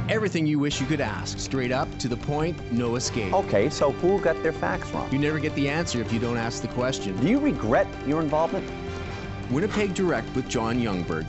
Everything you wish you could ask. Straight up, to the point, no escape. Okay, so who got their facts wrong? You never get the answer if you don't ask the question. Do you regret your involvement? Winnipeg Direct with John Youngberg.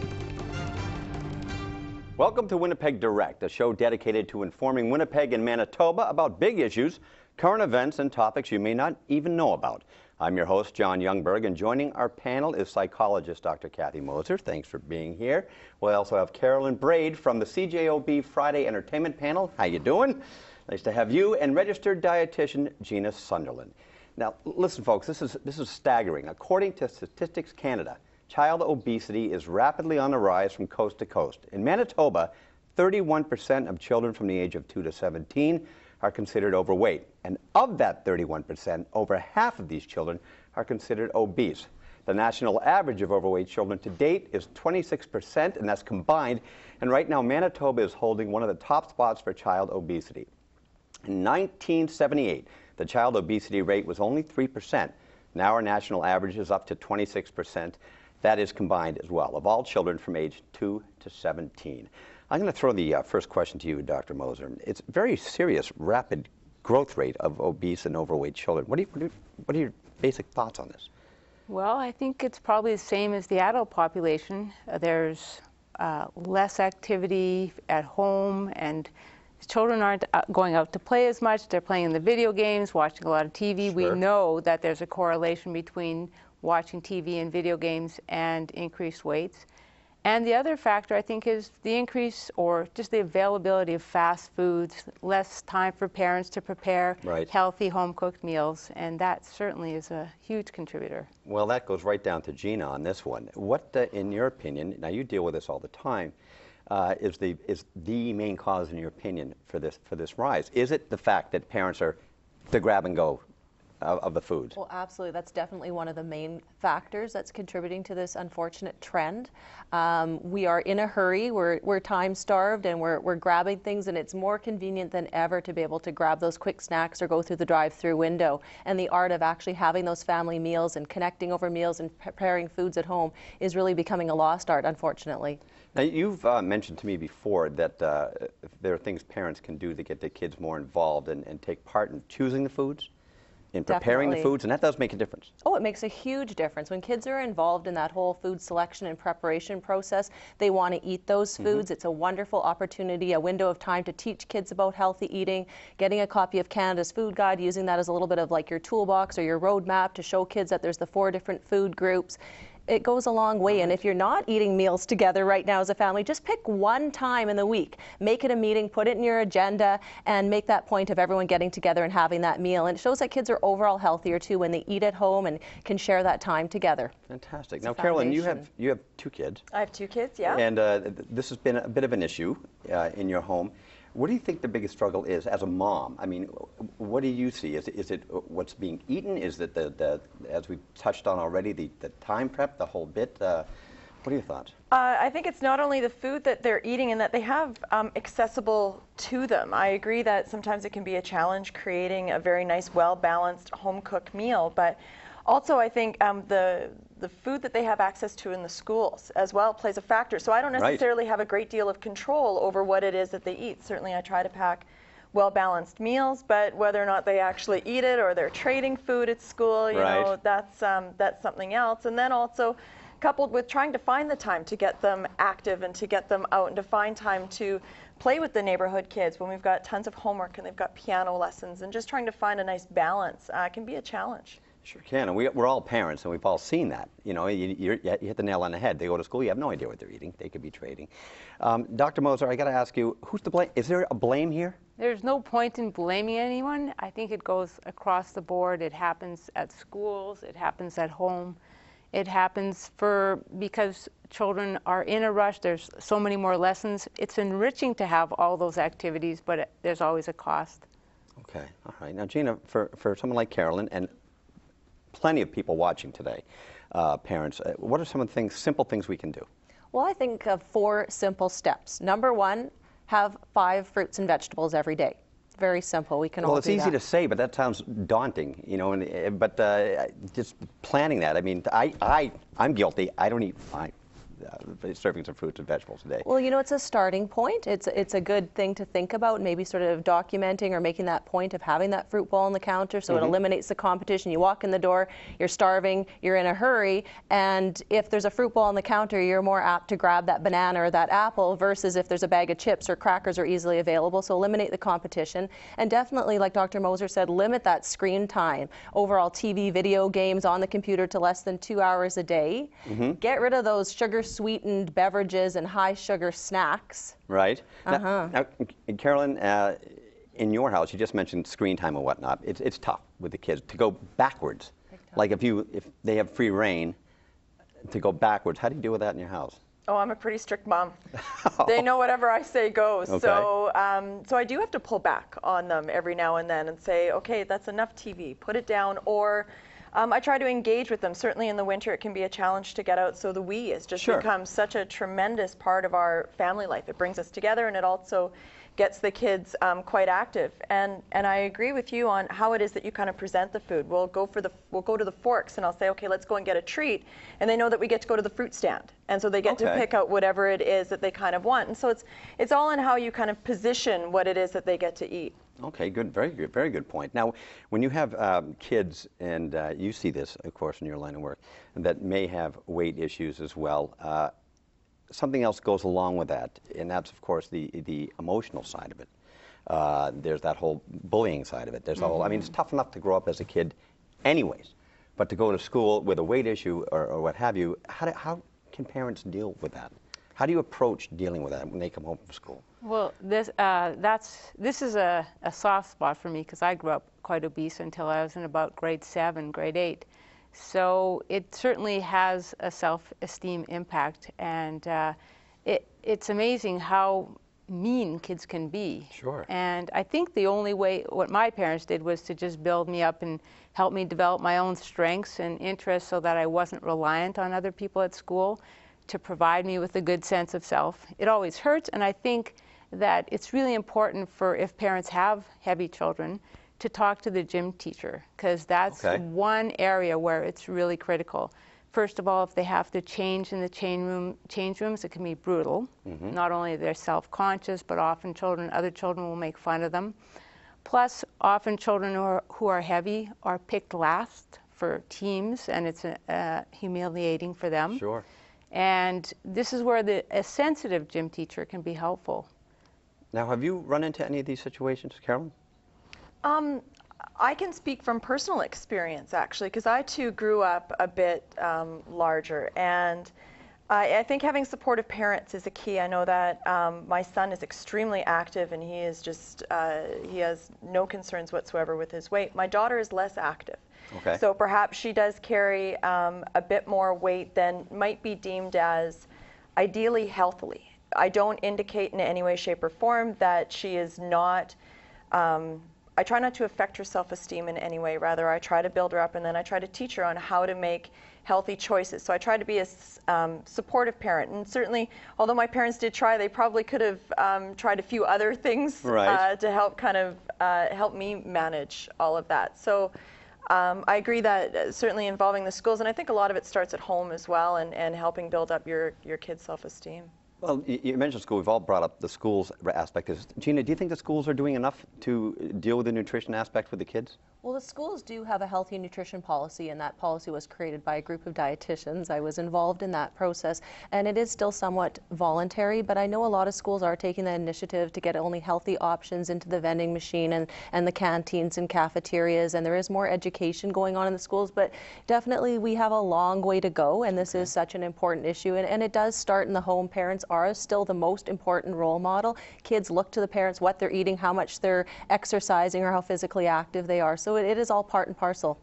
Welcome to Winnipeg Direct, a show dedicated to informing Winnipeg and Manitoba about big issues, current events, and topics you may not even know about. I'm your host, John Youngberg, and joining our panel is psychologist Dr. Kathy Moser. Thanks for being here. We also have Carolyn Braid from the CJOB Friday Entertainment Panel. How you doing? Nice to have you. And registered dietitian Gina Sunderland. Now, listen, folks, this is staggering. According to Statistics Canada, child obesity is rapidly on the rise from coast to coast. In Manitoba, 31% of children from the age of 2 to 17 are considered overweight. And of that 31%, over half of these children are considered obese. The national average of overweight children to date is 26%, and that's combined. And right now, Manitoba is holding one of the top spots for child obesity. In 1978, the child obesity rate was only 3%. Now our national average is up to 26%. That is combined as well, of all children from age 2 to 17. I'm going to throw the first question to you, Dr. Moser. It's a very serious, rapid growth rate of obese and overweight children. What are your basic thoughts on this? Well, I think it's probably the same as the adult population. There's less activity at home, and children aren't going out to play as much. They're playing in the video games, watching a lot of TV. Sure. We know that there's a correlation between watching TV and video games and increased weights. And the other factor, I think, is the increase or just the availability of fast foods, less time for parents to prepare healthy home-cooked meals, and that certainly is a huge contributor. Well, that goes right down to Gina on this one. What, in your opinion, now you deal with this all the time, is the main cause, in your opinion, for this rise? Is it the fact that parents are the grab and go of the foods? Well, absolutely. That's definitely one of the main factors that's contributing to this unfortunate trend. We are in a hurry. We're time-starved, and we're grabbing things, and it's more convenient than ever to be able to grab those quick snacks or go through the drive-through window. And the art of actually having those family meals and connecting over meals and preparing foods at home is really becoming a lost art, unfortunately. Now, you've mentioned to me before that there are things parents can do to get their kids more involved and take part in choosing the foods, in preparing the foods, and that does make a difference. Oh, it makes a huge difference. When kids are involved in that whole food selection and preparation process, they want to eat those foods. It's a wonderful opportunity, a window of time to teach kids about healthy eating, getting a copy of Canada's Food Guide, using that as a little bit of like your toolbox or your roadmap to show kids that there's the 4 different food groups. It goes a long way, and if you're not eating meals together right now as a family, just pick one time in the week. Make it a meeting, put it in your agenda, and make that point of everyone getting together and having that meal. And it shows that kids are overall healthier too when they eat at home and can share that time together. Fantastic. Now, Carolyn, you have 2 kids. I have 2 kids, yeah. And this has been a bit of an issue in your home. What do you think the biggest struggle is as a mom? I mean, what do you see? Is it what's being eaten? Is it as we touched on already, the time prep, the whole bit? What are your thoughts? I think it's not only the food that they're eating and that they have accessible to them. I agree that sometimes it can be a challenge creating a very nice, well-balanced, home-cooked meal, but also I think the food that they have access to in the schools as well plays a factor. So I don't necessarily have a great deal of control over what it is that they eat. Certainly I try to pack well-balanced meals, but whether or not they actually eat it or they're trading food at school, you know, that's something else. And then also coupled with trying to find the time to get them active and to get them out and to find time to play with the neighborhood kids when we've got tons of homework and they've got piano lessons, and just trying to find a nice balance can be a challenge. Sure can, and we're all parents, and we've all seen that. You know, you hit the nail on the head. They go to school, you have no idea what they're eating. They could be trading. Dr. Moser, I got to ask you, who's to blame? Is there a blame here? There's no point in blaming anyone. I think it goes across the board. It happens at schools. It happens at home. It happens because children are in a rush. There's so many more lessons. It's enriching to have all those activities, but there's always a cost. Okay, all right. Now, Gina, for someone like Carolyn and plenty of people watching today, parents, what are some of the simple things we can do? Well, I think of 4 simple steps. Number 1, have 5 fruits and vegetables every day. Very simple. We can all do that. Well, it's easy to say, but that sounds daunting, you know. But just planning that. I mean, I'm guilty. I don't eat servings of fruits and vegetables a day. Well, you know, it's a starting point. It's a good thing to think about, maybe sort of documenting or making that point of having that fruit bowl on the counter, so it eliminates the competition. You walk in the door, you're starving, you're in a hurry, and if there's a fruit bowl on the counter, you're more apt to grab that banana or that apple versus if there's a bag of chips or crackers are easily available. So eliminate the competition, and definitely, like Dr. Moser said, limit that screen time. Overall TV, video games on the computer to less than 2 hours a day. Get rid of those sugar-sweetened beverages and high-sugar snacks. Right. Now, Carolyn, in your house, you just mentioned screen time and whatnot. It's tough with the kids to go backwards. Like if they have free reign, to go backwards. How do you deal with that in your house? Oh, I'm a pretty strict mom. They know whatever I say goes. Okay. So I do have to pull back on them every now and then and say, okay, that's enough TV, put it down. Or I try to engage with them. Certainly in the winter, it can be a challenge to get out. So the Wii has just become such a tremendous part of our family life. It brings us together, and it also gets the kids quite active. And I agree with you on how it is that you kind of present the food. We'll go to the forks, and I'll say, okay, let's go and get a treat. And they know that we get to go to the fruit stand. And so they get to pick out whatever it is that they kind of want. And so it's all in how you kind of position what it is that they get to eat. Okay, good, very good point. Now, when you have kids, and you see this, of course, in your line of work, that may have weight issues as well, something else goes along with that, and that's, of course, the emotional side of it. There's that whole bullying side of it. There's the whole, I mean, it's tough enough to grow up as a kid anyways, but to go to school with a weight issue or what have you, how can parents deal with that? How do you approach dealing with that when they come home from school? Well, this is a soft spot for me because I grew up quite obese until I was in about grade 7, grade 8. So it certainly has a self-esteem impact, and it's amazing how mean kids can be. Sure. And I think the only way, what my parents did was to just build me up and help me develop my own strengths and interests so that I wasn't reliant on other people at school to provide me with a good sense of self. It always hurts, and I think that it's really important for, if parents have heavy children, to talk to the gym teacher, because that's one area where it's really critical. First of all, if they have to change in the change rooms, it can be brutal. Not only they're self-conscious, but often other children will make fun of them. Plus, often children who are heavy are picked last for teams, and it's humiliating for them. Sure. And this is where a sensitive gym teacher can be helpful. Now, have you run into any of these situations, Carolyn? I can speak from personal experience, actually, because I too grew up a bit larger, and I think having supportive parents is a key. I know that my son is extremely active, and he is just he has no concerns whatsoever with his weight. My daughter is less active. Okay. So perhaps she does carry a bit more weight than might be deemed as ideally healthily. I don't indicate in any way, shape, or form that she is not, I try not to affect her self-esteem in any way. Rather, I try to build her up, and then I try to teach her on how to make healthy choices. So I try to be a supportive parent. And certainly, although my parents did try, they probably could have tried a few other things to help kind of help me manage all of that. So I agree that certainly involving the schools, and I think a lot of it starts at home as well, and helping build up your kids' self-esteem. Well, you mentioned school. We've all brought up the schools aspect. Gina, do you think the schools are doing enough to deal with the nutrition aspect with the kids? Well, the schools do have a healthy nutrition policy, and that policy was created by a group of dietitians. I was involved in that process, and it is still somewhat voluntary, but I know a lot of schools are taking the initiative to get only healthy options into the vending machine and the canteens and cafeterias, and there is more education going on in the schools, but definitely we have a long way to go, and this is such an important issue, and it does start in the home. Parents are still the most important role model. Kids look to the parents, what they're eating, how much they're exercising, or how physically active they are. So it is all part and parcel.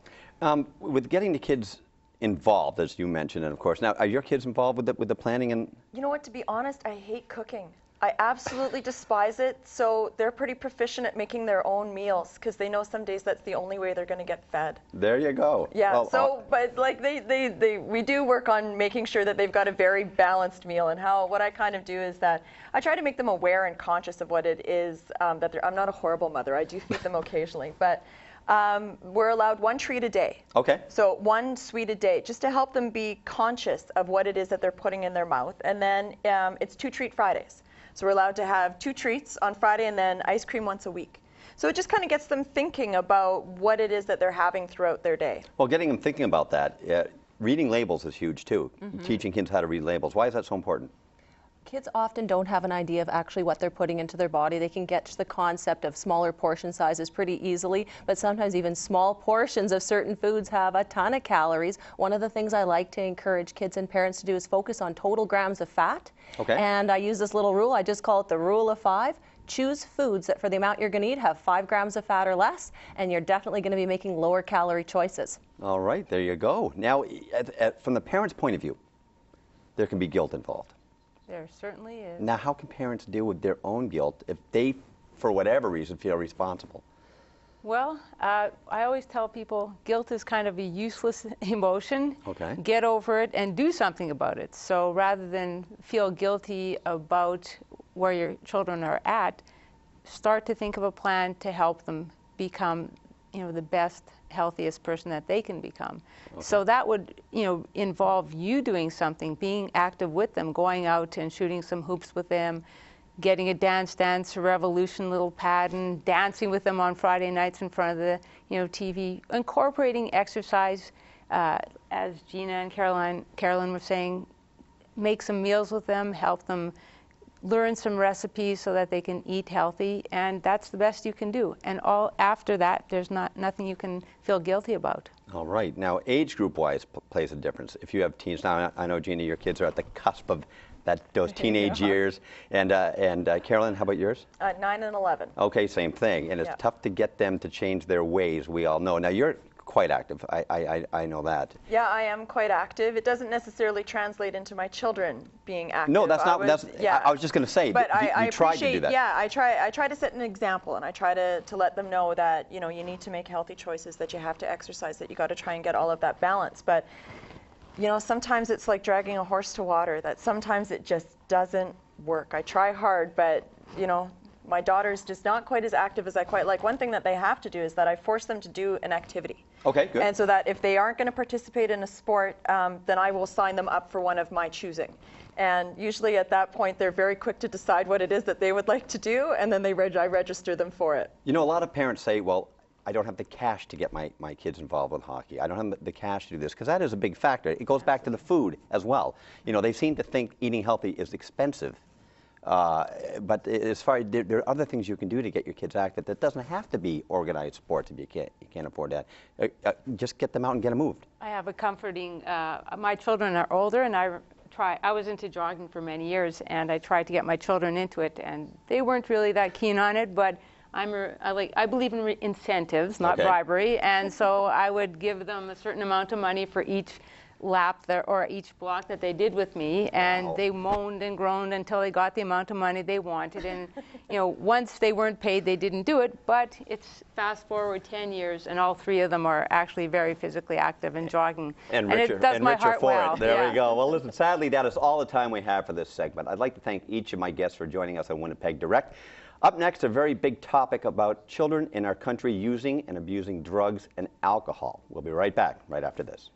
With getting the kids involved, as you mentioned, and of course, now are your kids involved with the planning? And you know what, to be honest, I hate cooking. I absolutely despise it. So they're pretty proficient at making their own meals because they know some days that's the only way they're going to get fed. There you go. Yeah. Well, so, but like we do work on making sure that they've got a very balanced meal. And what I kind of do is that I try to make them aware and conscious of what it is that I'm not a horrible mother. I do feed them occasionally, but We're allowed 1 treat a day. Okay. So 1 sweet a day, just to help them be conscious of what it is that they're putting in their mouth. And then it's 2 treat Fridays. So we're allowed to have 2 treats on Friday and then ice cream once a week. So it just kind of gets them thinking about what it is that they're having throughout their day. Well, getting them thinking about that, reading labels is huge too. Teaching kids how to read labels. Why is that so important? Kids often don't have an idea of actually what they're putting into their body. They can get to the concept of smaller portion sizes pretty easily, but sometimes even small portions of certain foods have a ton of calories. One of the things I like to encourage kids and parents to do is focus on total grams of fat. Okay. And I use this little rule. I just call it the rule of 5. Choose foods that for the amount you're going to eat have 5 grams of fat or less, and you're definitely going to be making lower calorie choices. All right, there you go. Now, from the parent's point of view, there can be guilt involved. There certainly is. Now, how can parents deal with their own guilt if they, for whatever reason, feel responsible? Well, I always tell people guilt is kind of a useless emotion. Okay. Get over it and do something about it. So rather than feel guilty about where your children are at, start to think of a plan to help them become, the best, healthiest person that they can become. Okay. So that would, involve you doing something, being active with them, going out and shooting some hoops with them, getting a Dance Revolution little pad and dancing with them on Friday nights in front of the, TV, incorporating exercise, as Gina and Carolyn were saying, make some meals with them, help them learn some recipes so that they can eat healthy, and that's the best you can do. And all after that, there's nothing you can feel guilty about. All right. Now, age group-wise plays a difference. If you have teens, now I know, Gina, your kids are at the cusp of those teenage years. And Carolyn, how about yours? 9 and 11. Okay, same thing. And it's tough to get them to change their ways, we all know. Now, you're quite active. I know that. Yeah, I am quite active. It doesn't necessarily translate into my children being active. No, that's not. I was just going to say. But you tried to do that. Yeah, I try to set an example, and I try to let them know that you need to make healthy choices, that you have to exercise, that you got to try and get all of that balance. But sometimes it's like dragging a horse to water. That sometimes it just doesn't work. I try hard, but my daughter's just not quite as active as I quite like. One thing that they have to do is that I force them to do an activity. Okay, good. And so that if they aren't going to participate in a sport, then I will sign them up for one of my choosing. And usually at that point, they're very quick to decide what it is that they would like to do, and then I register them for it. A lot of parents say, well, I don't have the cash to get my kids involved with hockey. I don't have the cash to do this, because that is a big factor. It goes back to the food as well. They seem to think eating healthy is expensive. But as far as there are other things you can do to get your kids active. That doesn't have to be organized sports if you can't afford that. Just get them out and get them moved. I have a comforting. My children are older, and I was into jogging for many years, and I tried to get my children into it, and they weren't really that keen on it. But I believe in incentives, not bribery, and so I would give them a certain amount of money for each lap or each block that they did with me, and they moaned and groaned until they got the amount of money they wanted. And once they weren't paid, they didn't do it. But it's fast forward 10 years, and all 3 of them are actually very physically active and jogging. And it does my heart well. There we go. Well, listen, sadly, that is all the time we have for this segment. I'd like to thank each of my guests for joining us on Winnipeg Direct. Up next, a very big topic about children in our country using and abusing drugs and alcohol. We'll be right back right after this.